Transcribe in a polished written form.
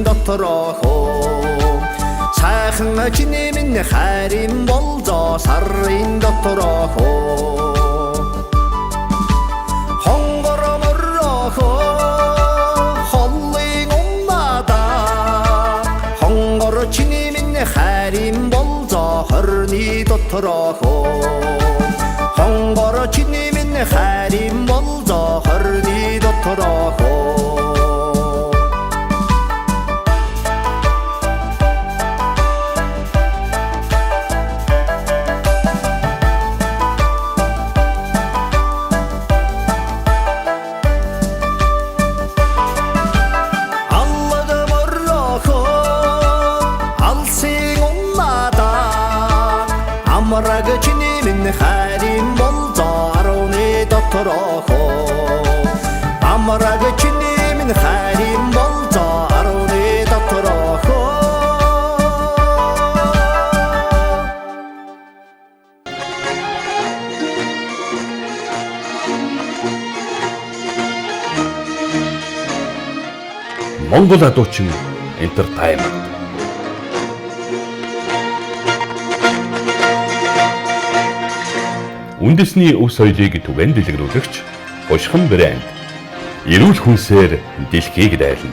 доторох сайхан чиний минь хайрын болзоо сарын доторох хонгор морох холлын умнада хонгор чиний минь хайрын болзоо хорны доторох хонгор чиний минь хайрын болзоо хорны доторох амраг чиний минь хайрын болзоо арууны доторох амраг чиний минь хайрын болзоо арууны доторох Монгол адуучин entertainment. Үндэсний өс соёлыг түгээн дэлгэрүүлэгч Хушхан брэнд эрүүл хүнсээр дэлхийг дайлна.